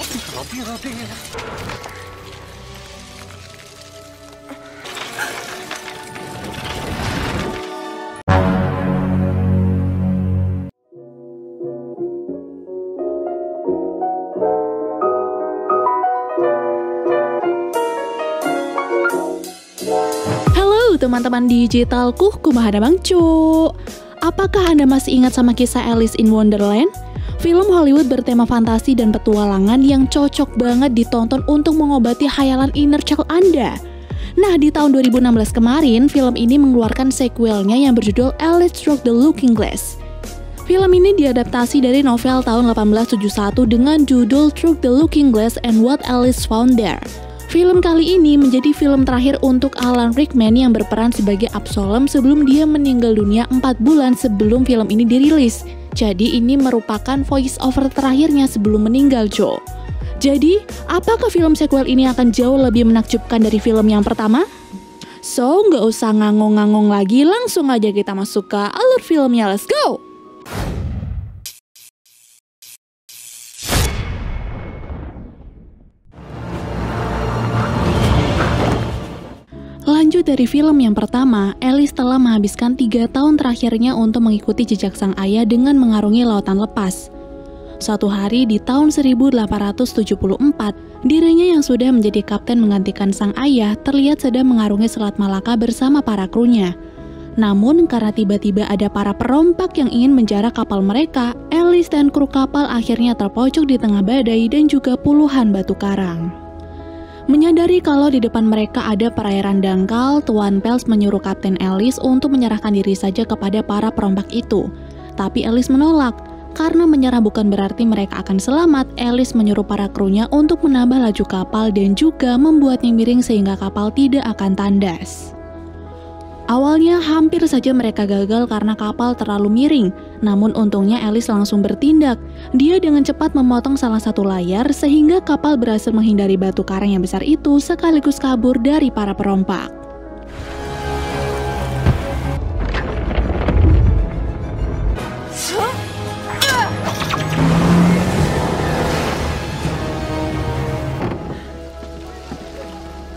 Roti. Halo teman-teman digitalku, kumaha Bang Cu. Apakah Anda masih ingat sama kisah Alice in Wonderland? Film Hollywood bertema fantasi dan petualangan yang cocok banget ditonton untuk mengobati khayalan inner child Anda. Nah, di tahun 2016 kemarin, film ini mengeluarkan sequelnya yang berjudul Alice Through the Looking Glass. Film ini diadaptasi dari novel tahun 1871 dengan judul Through the Looking Glass and What Alice Found There. Film kali ini menjadi film terakhir untuk Alan Rickman yang berperan sebagai Absalom sebelum dia meninggal dunia 4 bulan sebelum film ini dirilis. Jadi ini merupakan voice over terakhirnya sebelum meninggal, Jo. Jadi, apakah film sequel ini akan jauh lebih menakjubkan dari film yang pertama? So, nggak usah ngangong-ngangong lagi, langsung aja kita masuk ke alur filmnya, let's go! Lanjut dari film yang pertama, Alice telah menghabiskan 3 tahun terakhirnya untuk mengikuti jejak sang ayah dengan mengarungi lautan lepas. Suatu hari di tahun 1874, dirinya yang sudah menjadi kapten menggantikan sang ayah terlihat sedang mengarungi Selat Malaka bersama para krunya. Namun karena tiba-tiba ada para perompak yang ingin menjarah kapal mereka, Alice dan kru kapal akhirnya terpojok di tengah badai dan juga puluhan batu karang. Menyadari kalau di depan mereka ada perairan dangkal, Tuan Pels menyuruh Kapten Alice untuk menyerahkan diri saja kepada para perompak itu. Tapi Alice menolak, karena menyerah bukan berarti mereka akan selamat. Alice menyuruh para krunya untuk menambah laju kapal dan juga membuatnya miring sehingga kapal tidak akan tandas. Awalnya hampir saja mereka gagal karena kapal terlalu miring, namun untungnya Alice langsung bertindak. Dia dengan cepat memotong salah satu layar sehingga kapal berhasil menghindari batu karang yang besar itu sekaligus kabur dari para perompak.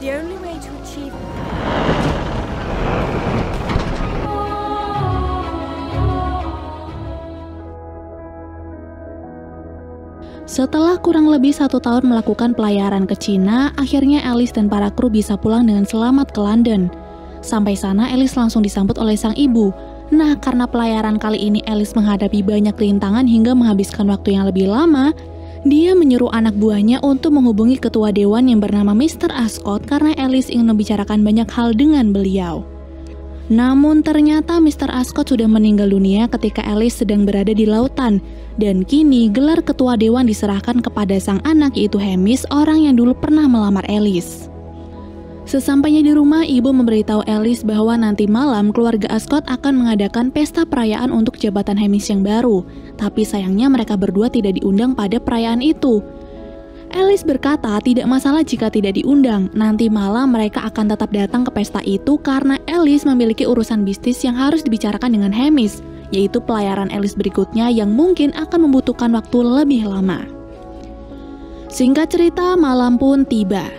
The only way to achieve Setelah kurang lebih 1 tahun melakukan pelayaran ke Cina, akhirnya Alice dan para kru bisa pulang dengan selamat ke London. Sampai sana, Alice langsung disambut oleh sang ibu. Nah, karena pelayaran kali ini Alice menghadapi banyak rintangan hingga menghabiskan waktu yang lebih lama, dia menyuruh anak buahnya untuk menghubungi ketua dewan yang bernama Mr. Ascot karena Alice ingin membicarakan banyak hal dengan beliau. Namun ternyata Mr. Ascot sudah meninggal dunia ketika Alice sedang berada di lautan. Dan kini gelar ketua dewan diserahkan kepada sang anak yaitu Hamish, orang yang dulu pernah melamar Alice. Sesampainya di rumah, ibu memberitahu Alice bahwa nanti malam keluarga Ascot akan mengadakan pesta perayaan untuk jabatan Hamish yang baru. Tapi sayangnya mereka berdua tidak diundang pada perayaan itu. Alice berkata tidak masalah jika tidak diundang, nanti malam mereka akan tetap datang ke pesta itu karena Alice memiliki urusan bisnis yang harus dibicarakan dengan Hamish, yaitu pelayaran Alice berikutnya yang mungkin akan membutuhkan waktu lebih lama. Singkat cerita, malam pun tiba.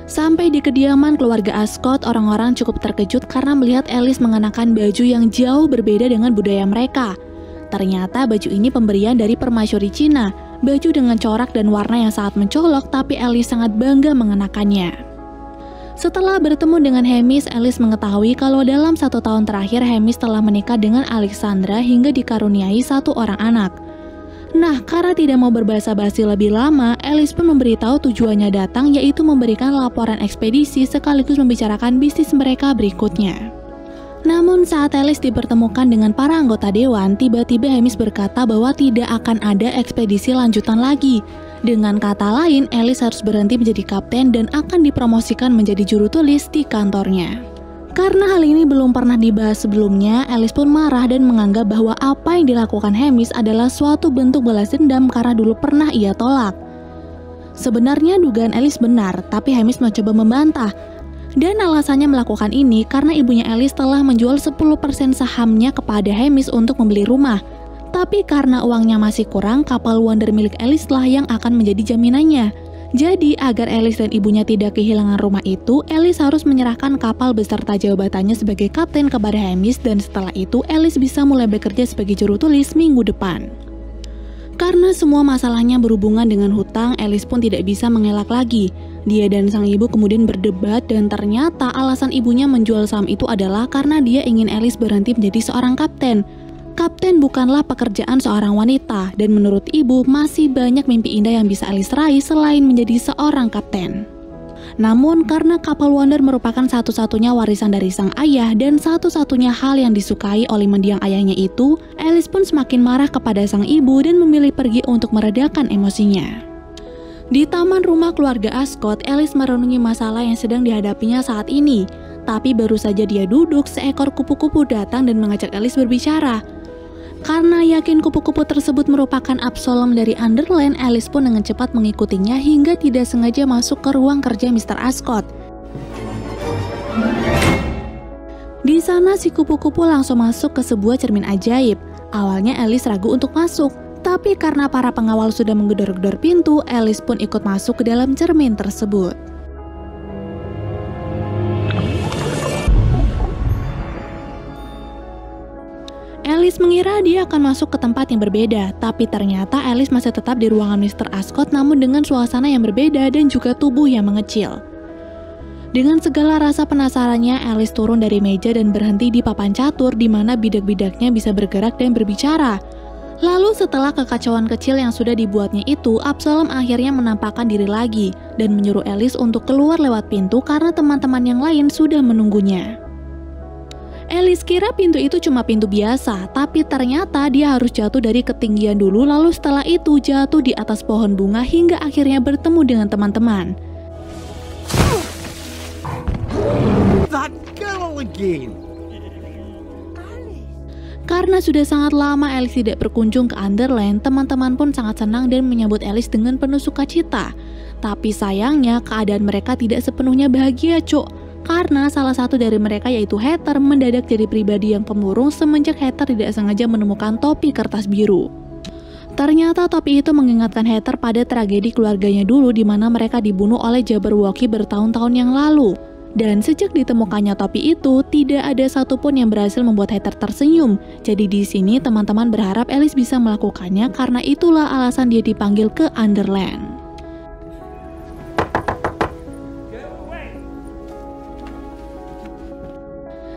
Sampai di kediaman keluarga Ascot, orang-orang cukup terkejut karena melihat Alice mengenakan baju yang jauh berbeda dengan budaya mereka. Ternyata baju ini pemberian dari permaisuri Cina, baju dengan corak dan warna yang sangat mencolok, tapi Alice sangat bangga mengenakannya. Setelah bertemu dengan Hamish, Alice mengetahui kalau dalam 1 tahun terakhir Hamish telah menikah dengan Alexandra hingga dikaruniai 1 orang anak. Nah, karena tidak mau berbasa-basi lebih lama, Alice pun memberitahu tujuannya datang, yaitu memberikan laporan ekspedisi sekaligus membicarakan bisnis mereka berikutnya. Namun saat Alice dipertemukan dengan para anggota dewan, tiba-tiba Hamish berkata bahwa tidak akan ada ekspedisi lanjutan lagi. Dengan kata lain, Alice harus berhenti menjadi kapten dan akan dipromosikan menjadi juru tulis di kantornya. Karena hal ini belum pernah dibahas sebelumnya, Alice pun marah dan menganggap bahwa apa yang dilakukan Hamish adalah suatu bentuk balas dendam karena dulu pernah ia tolak. Sebenarnya dugaan Alice benar, tapi Hamish mencoba membantah. Dan alasannya melakukan ini karena ibunya Alice telah menjual 10% sahamnya kepada Hamish untuk membeli rumah. Tapi karena uangnya masih kurang, kapal Wonder milik Alice lah yang akan menjadi jaminannya. Jadi agar Alice dan ibunya tidak kehilangan rumah itu, Alice harus menyerahkan kapal beserta jabatannya sebagai kapten kepada Hamish, dan setelah itu Alice bisa mulai bekerja sebagai juru tulis minggu depan. Karena semua masalahnya berhubungan dengan hutang, Alice pun tidak bisa mengelak lagi. Dia dan sang ibu kemudian berdebat dan ternyata alasan ibunya menjual saham itu adalah karena dia ingin Alice berhenti menjadi seorang kapten. Kapten bukanlah pekerjaan seorang wanita, dan menurut ibu masih banyak mimpi indah yang bisa Alice raih selain menjadi seorang kapten. Namun karena kapal Wonder merupakan satu-satunya warisan dari sang ayah dan satu-satunya hal yang disukai oleh mendiang ayahnya itu, Alice pun semakin marah kepada sang ibu dan memilih pergi untuk meredakan emosinya. Di taman rumah keluarga Ascot, Alice merenungi masalah yang sedang dihadapinya saat ini. Tapi baru saja dia duduk, seekor kupu-kupu datang dan mengajak Alice berbicara. Karena yakin kupu-kupu tersebut merupakan Absalom dari Underland, Alice pun dengan cepat mengikutinya hingga tidak sengaja masuk ke ruang kerja Mr. Ascot. Di sana si kupu-kupu langsung masuk ke sebuah cermin ajaib. Awalnya Alice ragu untuk masuk, tapi karena para pengawal sudah menggedor-gedor pintu, Alice pun ikut masuk ke dalam cermin tersebut. Alice mengira dia akan masuk ke tempat yang berbeda, tapi ternyata Alice masih tetap di ruangan Mr. Ascot namun dengan suasana yang berbeda dan juga tubuh yang mengecil. Dengan segala rasa penasarannya, Alice turun dari meja dan berhenti di papan catur di mana bidak-bidaknya bisa bergerak dan berbicara. Lalu setelah kekacauan kecil yang sudah dibuatnya itu, Absalom akhirnya menampakkan diri lagi dan menyuruh Alice untuk keluar lewat pintu karena teman-teman yang lain sudah menunggunya. Alice kira pintu itu cuma pintu biasa, tapi ternyata dia harus jatuh dari ketinggian dulu lalu setelah itu jatuh di atas pohon bunga hingga akhirnya bertemu dengan teman-teman. That girl again. Karena sudah sangat lama Alice tidak berkunjung ke Underland, teman-teman pun sangat senang dan menyambut Alice dengan penuh sukacita. Tapi sayangnya keadaan mereka tidak sepenuhnya bahagia, Cuk. Karena salah satu dari mereka yaitu Heather mendadak jadi pribadi yang pemurung semenjak Heather tidak sengaja menemukan topi kertas biru. Ternyata topi itu mengingatkan Heather pada tragedi keluarganya dulu di mana mereka dibunuh oleh Jabberwocky bertahun-tahun yang lalu. Dan sejak ditemukannya topi itu, tidak ada satupun yang berhasil membuat Heather tersenyum. Jadi di sini teman-teman berharap Alice bisa melakukannya karena itulah alasan dia dipanggil ke Underland.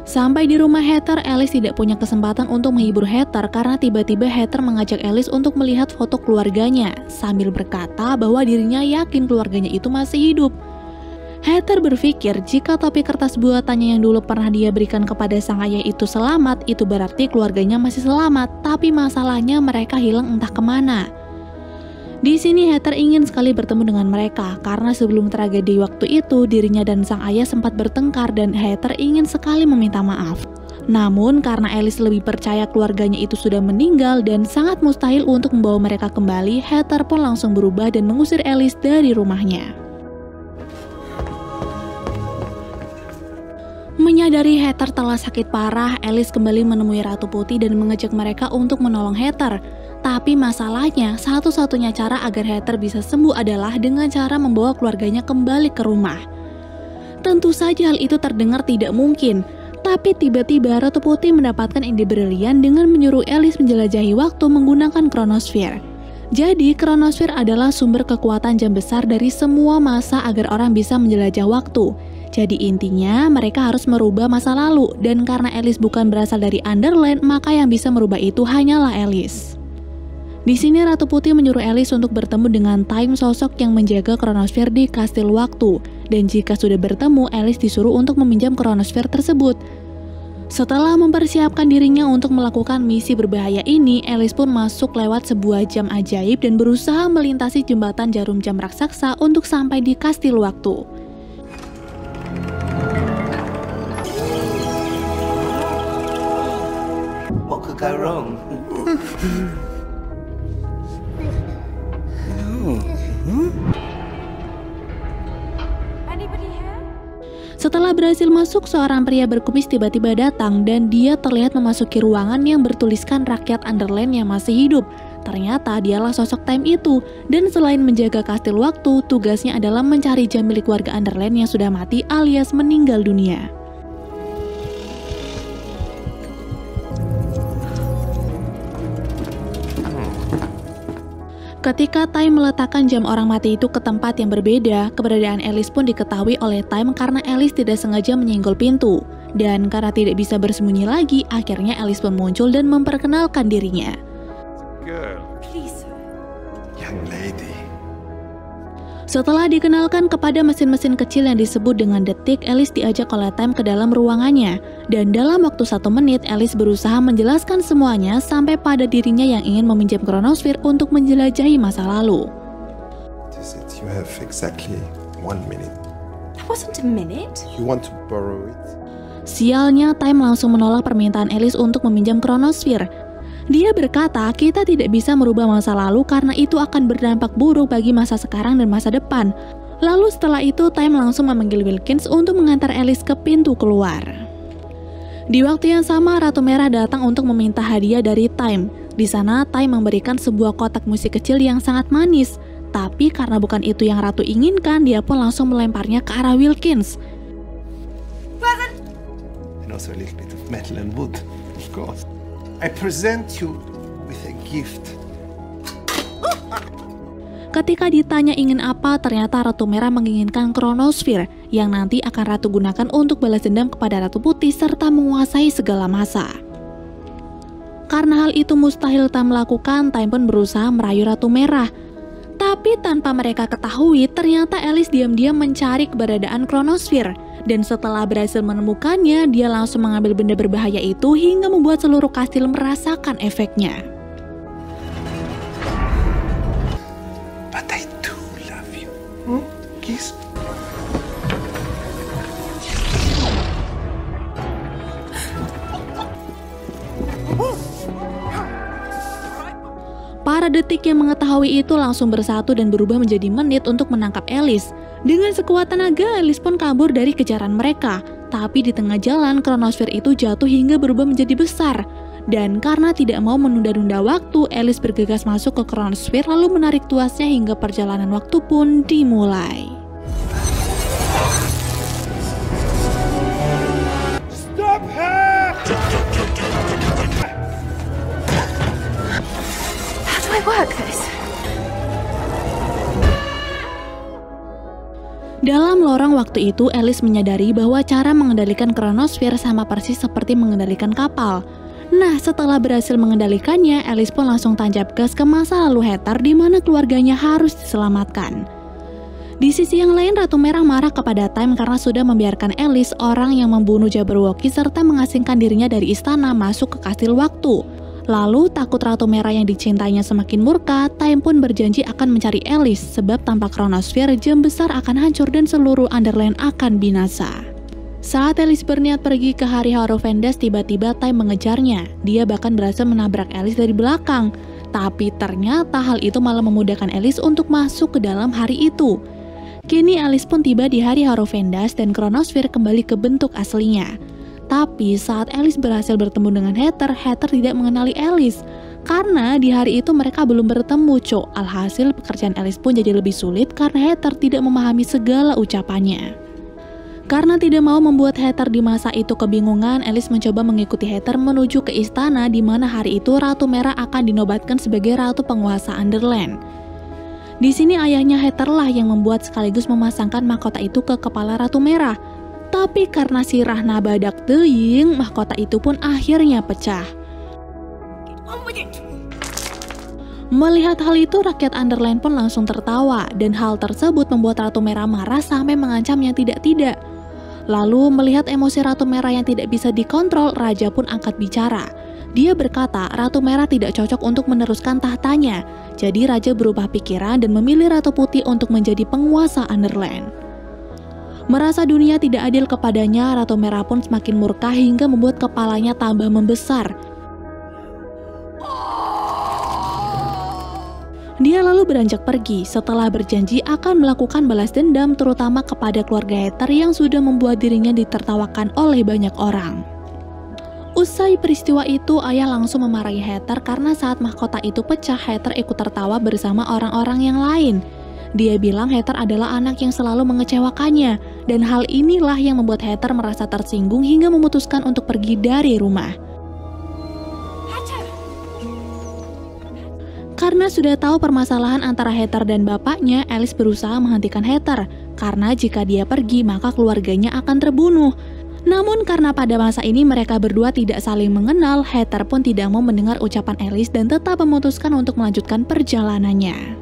Sampai di rumah Heather, Alice tidak punya kesempatan untuk menghibur Heather karena tiba-tiba Heather mengajak Alice untuk melihat foto keluarganya sambil berkata bahwa dirinya yakin keluarganya itu masih hidup. Heather berpikir jika topi kertas buatannya yang dulu pernah dia berikan kepada sang ayah itu selamat, itu berarti keluarganya masih selamat, tapi masalahnya mereka hilang entah kemana. Di sini Heather ingin sekali bertemu dengan mereka karena sebelum tragedi waktu itu dirinya dan sang ayah sempat bertengkar dan Heather ingin sekali meminta maaf. Namun karena Alice lebih percaya keluarganya itu sudah meninggal dan sangat mustahil untuk membawa mereka kembali, Heather pun langsung berubah dan mengusir Alice dari rumahnya. Menyadari Heather telah sakit parah, Alice kembali menemui Ratu Putih dan mengajak mereka untuk menolong Heather. Tapi masalahnya, satu-satunya cara agar Heather bisa sembuh adalah dengan cara membawa keluarganya kembali ke rumah. Tentu saja hal itu terdengar tidak mungkin, tapi tiba-tiba Ratu Putih mendapatkan ide brilian dengan menyuruh Alice menjelajahi waktu menggunakan Chronosphere. Jadi, Chronosphere adalah sumber kekuatan jam besar dari semua masa agar orang bisa menjelajah waktu. Jadi intinya mereka harus merubah masa lalu, dan karena Alice bukan berasal dari Underland, maka yang bisa merubah itu hanyalah Alice. Di sini Ratu Putih menyuruh Alice untuk bertemu dengan Time, sosok yang menjaga Chronosphere di kastil waktu. Dan jika sudah bertemu, Alice disuruh untuk meminjam Chronosphere tersebut. Setelah mempersiapkan dirinya untuk melakukan misi berbahaya ini, Alice pun masuk lewat sebuah jam ajaib dan berusaha melintasi jembatan jarum jam raksasa untuk sampai di kastil waktu. What could go wrong? Anybody here? Setelah berhasil masuk, seorang pria berkumis tiba-tiba datang dan dia terlihat memasuki ruangan yang bertuliskan rakyat Underland yang masih hidup. Ternyata dialah sosok Time itu, dan selain menjaga kastil waktu, tugasnya adalah mencari jam milik warga Underland yang sudah mati alias meninggal dunia. Ketika Time meletakkan jam orang mati itu ke tempat yang berbeda, keberadaan Alice pun diketahui oleh Time karena Alice tidak sengaja menyenggol pintu. Dan karena tidak bisa bersembunyi lagi, akhirnya Alice pun muncul dan memperkenalkan dirinya. Girl. Please, sir. Young lady. Setelah dikenalkan kepada mesin-mesin kecil yang disebut dengan detik, Alice diajak oleh Time ke dalam ruangannya. Dan dalam waktu 1 menit, Alice berusaha menjelaskan semuanya sampai pada dirinya yang ingin meminjam Chronosphere untuk menjelajahi masa lalu. You have exactly 1 minute. That wasn't a minute. You want to borrow it? Sialnya, Time langsung menolak permintaan Alice untuk meminjam Chronosphere. Dia berkata, kita tidak bisa merubah masa lalu karena itu akan berdampak buruk bagi masa sekarang dan masa depan. Lalu setelah itu, Time langsung memanggil Wilkins untuk mengantar Alice ke pintu keluar. Di waktu yang sama, Ratu Merah datang untuk meminta hadiah dari Time. Di sana, Time memberikan sebuah kotak musik kecil yang sangat manis. Tapi karena bukan itu yang Ratu inginkan, dia pun langsung melemparnya ke arah Wilkins. And also a little bit of metal and wood, of course. I present you with a gift. Ketika ditanya ingin apa, ternyata Ratu Merah menginginkan Chronosphere yang nanti akan Ratu gunakan untuk balas dendam kepada Ratu Putih serta menguasai segala masa. Karena hal itu mustahil Time melakukan, Time pun berusaha merayu Ratu Merah. Tapi tanpa mereka ketahui, ternyata Alice diam-diam mencari keberadaan Chronosphere. Dan setelah berhasil menemukannya, dia langsung mengambil benda berbahaya itu hingga membuat seluruh kastil merasakan efeknya. But I do love you. Kiss. Para detik yang mengetahui itu langsung bersatu dan berubah menjadi menit untuk menangkap Alice. Dengan sekuat tenaga, Alice pun kabur dari kejaran mereka. Tapi di tengah jalan, Chronosphere itu jatuh hingga berubah menjadi besar. Dan karena tidak mau menunda-nunda waktu, Alice bergegas masuk ke Chronosphere lalu menarik tuasnya hingga perjalanan waktu pun dimulai. Stop her! How do I work this? Dalam lorong waktu itu, Alice menyadari bahwa cara mengendalikan Chronosphere sama persis seperti mengendalikan kapal. Nah, setelah berhasil mengendalikannya, Alice pun langsung tancap gas ke masa lalu Heather di mana keluarganya harus diselamatkan. Di sisi yang lain, Ratu Merah marah kepada Time karena sudah membiarkan Alice, orang yang membunuh Jabberwocky serta mengasingkan dirinya dari istana, masuk ke kastil waktu. Lalu, takut Ratu Merah yang dicintainya semakin murka, Time pun berjanji akan mencari Alice, sebab tanpa Chronosphere, jam besar akan hancur dan seluruh Underland akan binasa. Saat Alice berniat pergi ke hari Horrorvendas, tiba-tiba Time mengejarnya. Dia bahkan berhasil menabrak Alice dari belakang. Tapi ternyata hal itu malah memudahkan Alice untuk masuk ke dalam hari itu. Kini Alice pun tiba di hari Horrorvendas dan Chronosphere kembali ke bentuk aslinya. Tapi saat Alice berhasil bertemu dengan Heather, Heather tidak mengenali Alice. Karena di hari itu mereka belum bertemu, Cok. Alhasil pekerjaan Alice pun jadi lebih sulit karena Heather tidak memahami segala ucapannya. Karena tidak mau membuat Heather di masa itu kebingungan, Alice mencoba mengikuti Heather menuju ke istana di mana hari itu Ratu Merah akan dinobatkan sebagai Ratu Penguasa Underland. Di sini ayahnya Heather lah yang membuat sekaligus memasangkan mahkota itu ke kepala Ratu Merah. Tapi karena sirah nabadak teuing, mahkota itu pun akhirnya pecah. Melihat hal itu, rakyat Underland pun langsung tertawa, dan hal tersebut membuat Ratu Merah marah sampai mengancam yang tidak-tidak. Lalu melihat emosi Ratu Merah yang tidak bisa dikontrol, Raja pun angkat bicara. Dia berkata Ratu Merah tidak cocok untuk meneruskan tahtanya, jadi Raja berubah pikiran dan memilih Ratu Putih untuk menjadi penguasa Underland. Merasa dunia tidak adil kepadanya, Ratu Merah pun semakin murka hingga membuat kepalanya tambah membesar. Dia lalu beranjak pergi setelah berjanji akan melakukan balas dendam terutama kepada keluarga Heather yang sudah membuat dirinya ditertawakan oleh banyak orang. Usai peristiwa itu, ayah langsung memarahi Heather karena saat mahkota itu pecah, Heather ikut tertawa bersama orang-orang yang lain. Dia bilang Heather adalah anak yang selalu mengecewakannya, dan hal inilah yang membuat Heather merasa tersinggung hingga memutuskan untuk pergi dari rumah. Karena sudah tahu permasalahan antara Heather dan bapaknya, Alice berusaha menghentikan Heather, karena jika dia pergi maka keluarganya akan terbunuh. Namun karena pada masa ini mereka berdua tidak saling mengenal, Heather pun tidak mau mendengar ucapan Alice dan tetap memutuskan untuk melanjutkan perjalanannya.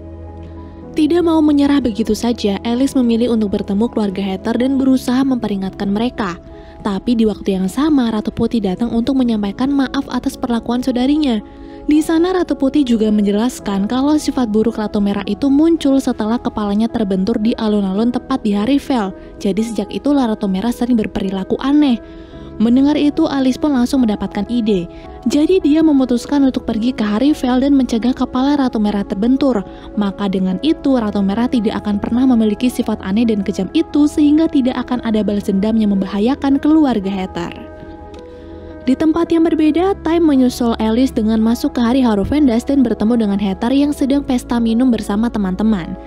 Tidak mau menyerah begitu saja, Alice memilih untuk bertemu keluarga Heather dan berusaha memperingatkan mereka. Tapi di waktu yang sama, Ratu Putih datang untuk menyampaikan maaf atas perlakuan saudarinya. Di sana Ratu Putih juga menjelaskan kalau sifat buruk Ratu Merah itu muncul setelah kepalanya terbentur di alun-alun tepat di hari Vel. Jadi sejak itulah Ratu Merah sering berperilaku aneh. Mendengar itu, Alice pun langsung mendapatkan ide. Jadi dia memutuskan untuk pergi ke hari Vel dan mencegah kepala Ratu Merah terbentur. Maka dengan itu Ratu Merah tidak akan pernah memiliki sifat aneh dan kejam itu sehingga tidak akan ada balas dendam yang membahayakan keluarga Heather. Di tempat yang berbeda, Time menyusul Alice dengan masuk ke hari Harrow-Vendas dan bertemu dengan Heather yang sedang pesta minum bersama teman-teman.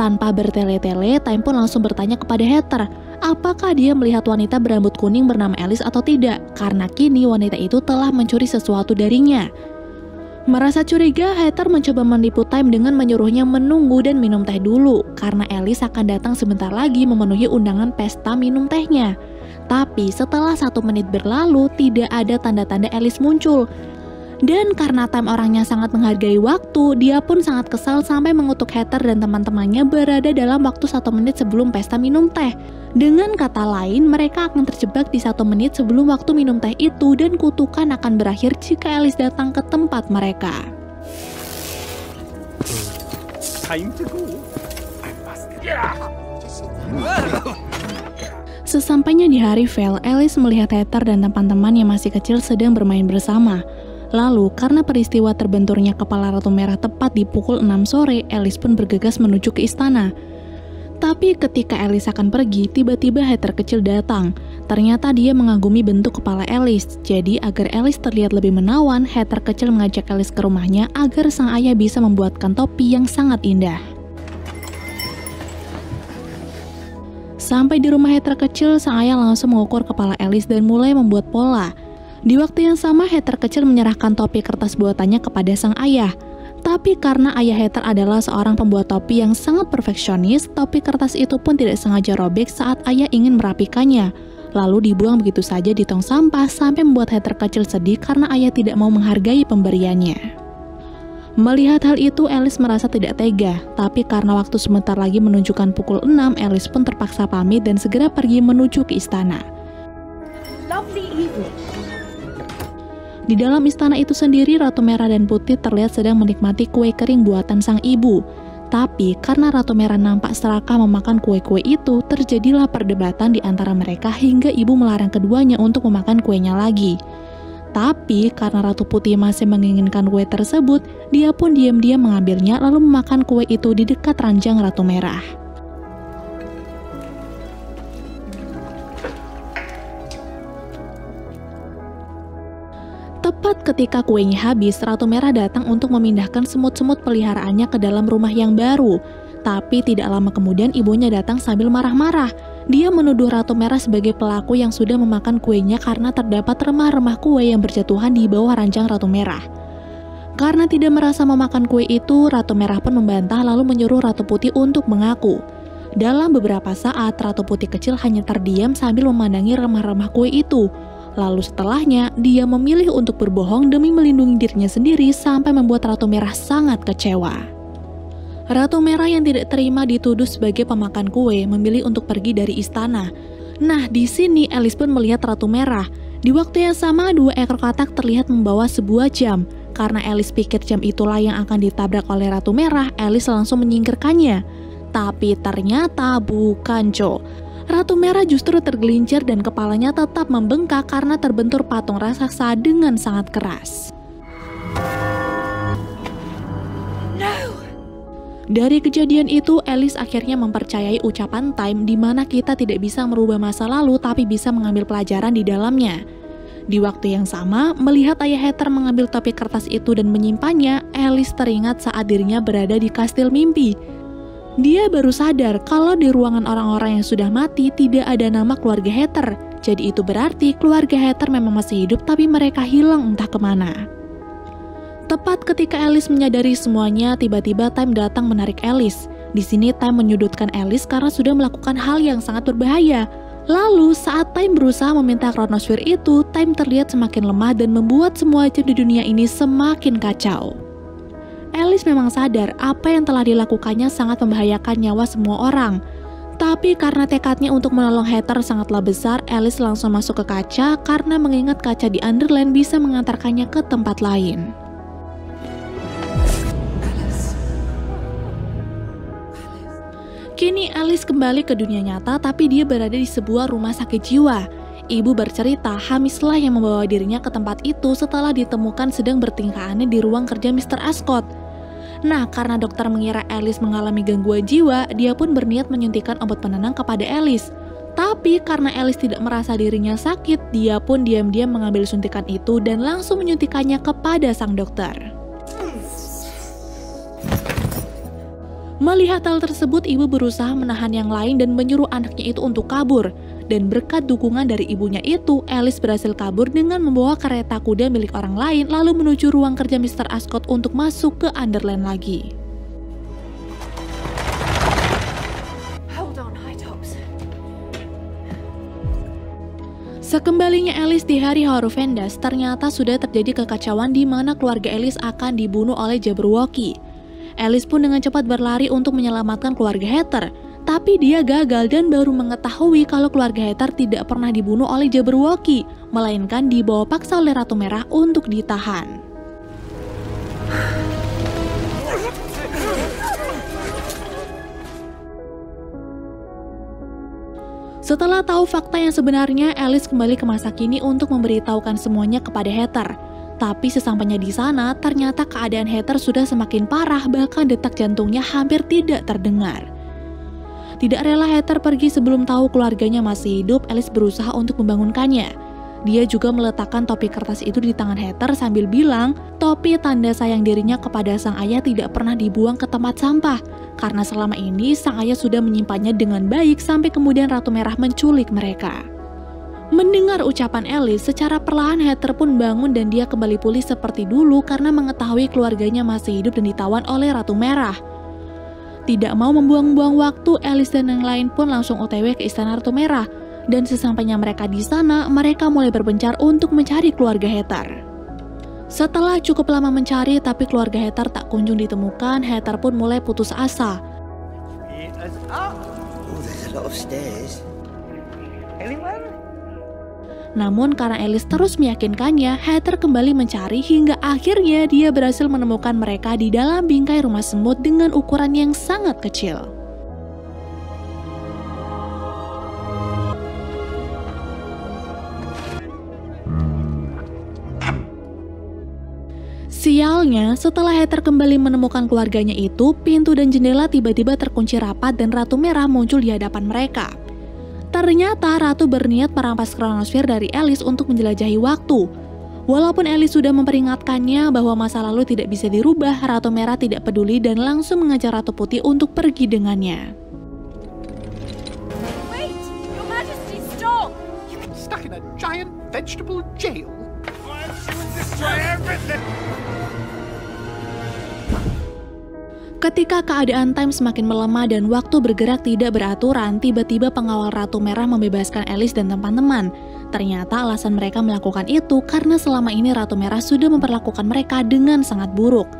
Tanpa bertele-tele, Time pun langsung bertanya kepada Heather, apakah dia melihat wanita berambut kuning bernama Alice atau tidak, karena kini wanita itu telah mencuri sesuatu darinya. Merasa curiga, Heather mencoba menipu Time dengan menyuruhnya menunggu dan minum teh dulu, karena Alice akan datang sebentar lagi memenuhi undangan pesta minum tehnya. Tapi setelah 1 menit berlalu, tidak ada tanda-tanda Alice muncul. Dan karena Time orangnya sangat menghargai waktu, dia pun sangat kesal sampai mengutuk Heather dan teman-temannya berada dalam waktu 1 menit sebelum pesta minum teh. Dengan kata lain, mereka akan terjebak di 1 menit sebelum waktu minum teh itu dan kutukan akan berakhir jika Alice datang ke tempat mereka. Time to go. I must. Sesampainya di hari Vel, Alice melihat Heather dan teman-teman yang masih kecil sedang bermain bersama. Lalu, karena peristiwa terbenturnya kepala Ratu Merah tepat di pukul 6 sore, Alice pun bergegas menuju ke istana. Tapi ketika Alice akan pergi, tiba-tiba Heather kecil datang. Ternyata dia mengagumi bentuk kepala Alice. Jadi agar Alice terlihat lebih menawan, Heather kecil mengajak Alice ke rumahnya agar sang ayah bisa membuatkan topi yang sangat indah. Sampai di rumah Heather kecil, sang ayah langsung mengukur kepala Alice dan mulai membuat pola. Di waktu yang sama, Heather kecil menyerahkan topi kertas buatannya kepada sang ayah. Tapi karena ayah Heather adalah seorang pembuat topi yang sangat perfeksionis, topi kertas itu pun tidak sengaja robek saat ayah ingin merapikannya. Lalu dibuang begitu saja di tong sampah sampai membuat Heather kecil sedih karena ayah tidak mau menghargai pemberiannya. Melihat hal itu, Alice merasa tidak tega, tapi karena waktu sebentar lagi menunjukkan pukul 6, Alice pun terpaksa pamit dan segera pergi menuju ke istana. Lovely evening. Di dalam istana itu sendiri, Ratu Merah dan Putih terlihat sedang menikmati kue kering buatan sang ibu. Tapi karena Ratu Merah nampak serakah memakan kue-kue itu, terjadilah perdebatan di antara mereka hingga ibu melarang keduanya untuk memakan kuenya lagi. Tapi karena Ratu Putih masih menginginkan kue tersebut, dia pun diam-diam mengambilnya lalu memakan kue itu di dekat ranjang Ratu Merah. Tepat ketika kuenya habis, Ratu Merah datang untuk memindahkan semut-semut peliharaannya ke dalam rumah yang baru. Tapi tidak lama kemudian ibunya datang sambil marah-marah. Dia menuduh Ratu Merah sebagai pelaku yang sudah memakan kuenya karena terdapat remah-remah kue yang berjatuhan di bawah ranjang Ratu Merah. Karena tidak merasa memakan kue itu, Ratu Merah pun membantah lalu menyuruh Ratu Putih untuk mengaku. Dalam beberapa saat, Ratu Putih kecil hanya terdiam sambil memandangi remah-remah kue itu. Lalu setelahnya, dia memilih untuk berbohong demi melindungi dirinya sendiri sampai membuat Ratu Merah sangat kecewa. Ratu Merah yang tidak terima dituduh sebagai pemakan kue memilih untuk pergi dari istana. Nah, di sini Alice pun melihat Ratu Merah. Di waktu yang sama, 2 ekor katak terlihat membawa sebuah jam. Karena Alice pikir jam itulah yang akan ditabrak oleh Ratu Merah, Alice langsung menyingkirkannya. Tapi ternyata bukan, Cok. Ratu Merah justru tergelincir dan kepalanya tetap membengkak karena terbentur patung raksasa dengan sangat keras. No! Dari kejadian itu, Alice akhirnya mempercayai ucapan Time di mana kita tidak bisa merubah masa lalu tapi bisa mengambil pelajaran di dalamnya. Di waktu yang sama, melihat ayah Heather mengambil topi kertas itu dan menyimpannya, Alice teringat saat dirinya berada di kastil mimpi. Dia baru sadar kalau di ruangan orang-orang yang sudah mati tidak ada nama keluarga Heather. Jadi itu berarti keluarga Heather memang masih hidup tapi mereka hilang entah kemana. Tepat ketika Alice menyadari semuanya, tiba-tiba Time datang menarik Alice. Di sini Time menyudutkan Alice karena sudah melakukan hal yang sangat berbahaya. Lalu saat Time berusaha meminta Chronosphere itu, Time terlihat semakin lemah dan membuat semua jam di dunia ini semakin kacau. Alice memang sadar apa yang telah dilakukannya sangat membahayakan nyawa semua orang. Tapi karena tekadnya untuk menolong Heather sangatlah besar, Alice langsung masuk ke kaca karena mengingat kaca di Underland bisa mengantarkannya ke tempat lain. Kini Alice kembali ke dunia nyata tapi dia berada di sebuah rumah sakit jiwa. Ibu bercerita Hamislah yang membawa dirinya ke tempat itu setelah ditemukan sedang bertingkah aneh di ruang kerja Mr. Ascot. Nah, karena dokter mengira Alice mengalami gangguan jiwa, dia pun berniat menyuntikkan obat penenang kepada Alice. Tapi karena Alice tidak merasa dirinya sakit, dia pun diam-diam mengambil suntikan itu dan langsung menyuntikannya kepada sang dokter. Melihat hal tersebut, ibu berusaha menahan yang lain dan menyuruh anaknya itu untuk kabur. Dan berkat dukungan dari ibunya itu, Alice berhasil kabur dengan membawa kereta kuda milik orang lain lalu menuju ruang kerja Mr. Ascot untuk masuk ke Underland lagi. Hold on, High Tops. Sekembalinya Alice di hari Horrorvendas, ternyata sudah terjadi kekacauan di mana keluarga Alice akan dibunuh oleh Jabberwocky. Alice pun dengan cepat berlari untuk menyelamatkan keluarga Heather, tapi dia gagal dan baru mengetahui kalau keluarga Heather tidak pernah dibunuh oleh Jabberwocky, melainkan dibawa paksa oleh Ratu Merah untuk ditahan. Setelah tahu fakta yang sebenarnya, Alice kembali ke masa kini untuk memberitahukan semuanya kepada Heather. Tapi sesampainya di sana, ternyata keadaan Heather sudah semakin parah, bahkan detak jantungnya hampir tidak terdengar. Tidak rela Heather pergi sebelum tahu keluarganya masih hidup, Alice berusaha untuk membangunkannya. Dia juga meletakkan topi kertas itu di tangan Heather sambil bilang, topi tanda sayang dirinya kepada sang ayah tidak pernah dibuang ke tempat sampah, karena selama ini sang ayah sudah menyimpannya dengan baik sampai kemudian Ratu Merah menculik mereka. Mendengar ucapan Alice, secara perlahan Heather pun bangun dan dia kembali pulih seperti dulu karena mengetahui keluarganya masih hidup dan ditawan oleh Ratu Merah. Tidak mau membuang-buang waktu, Alice dan yang lain pun langsung OTW ke istana Ratu Merah. Dan sesampainya mereka di sana, mereka mulai berpencar untuk mencari keluarga Heather. Setelah cukup lama mencari tapi keluarga Heather tak kunjung ditemukan, Heather pun mulai putus asa. Oh, there's a lot of stairs. Anyone? Namun karena Alice terus meyakinkannya, Heather kembali mencari hingga akhirnya dia berhasil menemukan mereka di dalam bingkai rumah semut dengan ukuran yang sangat kecil. Sialnya, setelah Heather kembali menemukan keluarganya itu, pintu dan jendela tiba-tiba terkunci rapat dan Ratu Merah muncul di hadapan mereka. Ternyata Ratu berniat merampas Chronosphere dari Alice untuk menjelajahi waktu. Walaupun Alice sudah memperingatkannya bahwa masa lalu tidak bisa dirubah, Ratu Merah tidak peduli dan langsung mengajak Ratu Putih untuk pergi dengannya. Wait! Your Majesty, stop! You've been stuck in a giant vegetable jail. She will destroy everything. Ketika keadaan Time semakin melemah dan waktu bergerak tidak beraturan, tiba-tiba pengawal Ratu Merah membebaskan Alice dan teman-teman. Ternyata alasan mereka melakukan itu karena selama ini Ratu Merah sudah memperlakukan mereka dengan sangat buruk.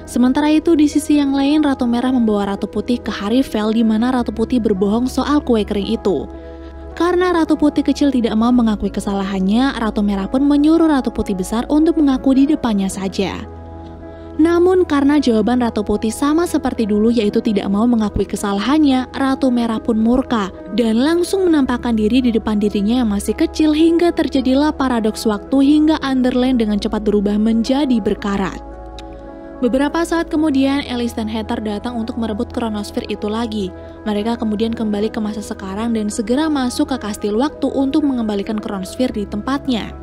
Sementara itu di sisi yang lain, Ratu Merah membawa Ratu Putih ke Harryfell di mana Ratu Putih berbohong soal kue kering itu. Karena Ratu Putih kecil tidak mau mengakui kesalahannya, Ratu Merah pun menyuruh Ratu Putih besar untuk mengaku di depannya saja. Namun karena jawaban Ratu Putih sama seperti dulu yaitu tidak mau mengakui kesalahannya, Ratu Merah pun murka dan langsung menampakkan diri di depan dirinya yang masih kecil hingga terjadilah paradoks waktu hingga Underland dengan cepat berubah menjadi berkarat. Beberapa saat kemudian, Alice dan Heather datang untuk merebut Chronosphere itu lagi. Mereka kemudian kembali ke masa sekarang dan segera masuk ke kastil waktu untuk mengembalikan Chronosphere di tempatnya.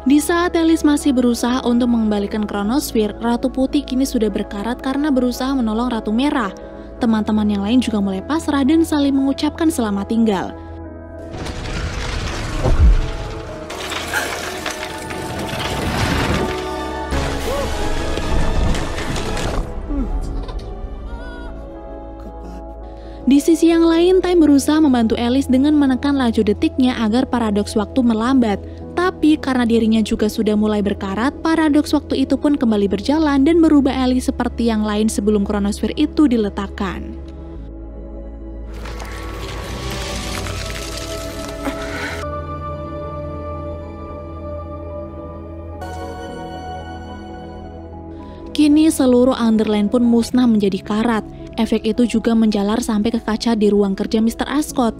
Di saat Alice masih berusaha untuk mengembalikan Chronosphere, Ratu Putih kini sudah berkarat karena berusaha menolong Ratu Merah. Teman-teman yang lain juga mulai pasrah dan saling mengucapkan selamat tinggal. Di sisi yang lain, Time berusaha membantu Alice dengan menekan laju detiknya agar paradoks waktu melambat. Tapi karena dirinya juga sudah mulai berkarat, paradoks waktu itu pun kembali berjalan dan merubah Alice seperti yang lain sebelum Chronosphere itu diletakkan. Kini seluruh Underland pun musnah menjadi karat. Efek itu juga menjalar sampai ke kaca di ruang kerja Mr. Ascot.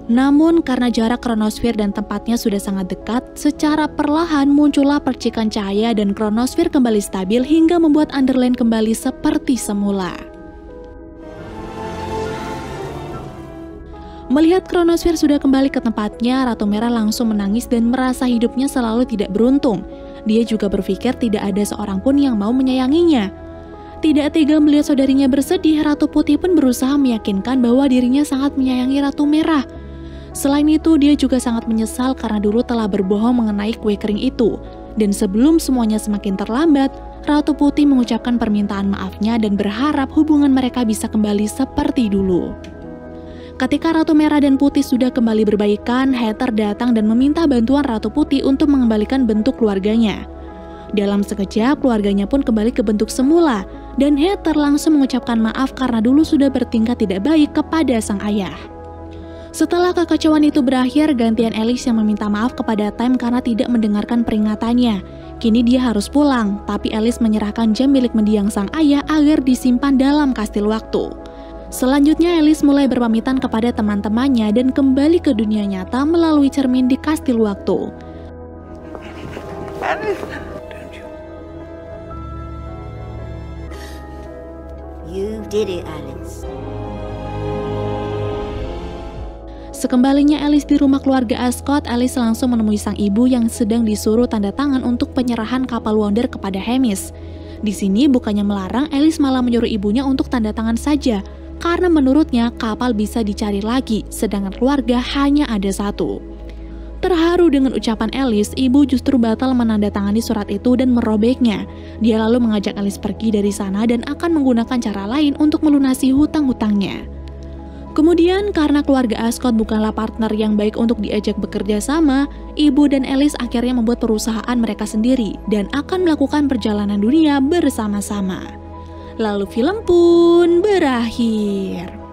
Namun karena jarak Chronosphere dan tempatnya sudah sangat dekat, secara perlahan muncullah percikan cahaya dan Chronosphere kembali stabil hingga membuat Underland kembali seperti semula. Melihat Chronosphere sudah kembali ke tempatnya, Ratu Merah langsung menangis dan merasa hidupnya selalu tidak beruntung. Dia juga berpikir tidak ada seorang pun yang mau menyayanginya. Tidak tega melihat saudarinya bersedih, Ratu Putih pun berusaha meyakinkan bahwa dirinya sangat menyayangi Ratu Merah. Selain itu, dia juga sangat menyesal karena dulu telah berbohong mengenai kue kering itu. Dan sebelum semuanya semakin terlambat, Ratu Putih mengucapkan permintaan maafnya dan berharap hubungan mereka bisa kembali seperti dulu. Ketika Ratu Merah dan Putih sudah kembali berbaikan, Heather datang dan meminta bantuan Ratu Putih untuk mengembalikan bentuk keluarganya. Dalam sekejap, keluarganya pun kembali ke bentuk semula, dan Heather langsung mengucapkan maaf karena dulu sudah bertingkah tidak baik kepada sang ayah. Setelah kekacauan itu berakhir, gantian Alice yang meminta maaf kepada Time karena tidak mendengarkan peringatannya. Kini dia harus pulang, tapi Alice menyerahkan jam milik mendiang sang ayah agar disimpan dalam kastil waktu. Selanjutnya, Alice mulai berpamitan kepada teman-temannya dan kembali ke dunia nyata melalui cermin di kastil waktu. You did it, Alice. Sekembalinya Alice di rumah keluarga Ascot, Alice langsung menemui sang ibu yang sedang disuruh tanda tangan untuk penyerahan kapal Wonder kepada Hemis. Di sini bukannya melarang, Alice malah menyuruh ibunya untuk tanda tangan saja, karena menurutnya kapal bisa dicari lagi, sedangkan keluarga hanya ada satu. Terharu dengan ucapan Alice, ibu justru batal menandatangani surat itu dan merobeknya. Dia lalu mengajak Alice pergi dari sana dan akan menggunakan cara lain untuk melunasi hutang-hutangnya. Kemudian karena keluarga Ascot bukanlah partner yang baik untuk diajak bekerja sama, ibu dan Alice akhirnya membuat perusahaan mereka sendiri dan akan melakukan perjalanan dunia bersama-sama. Lalu film pun berakhir.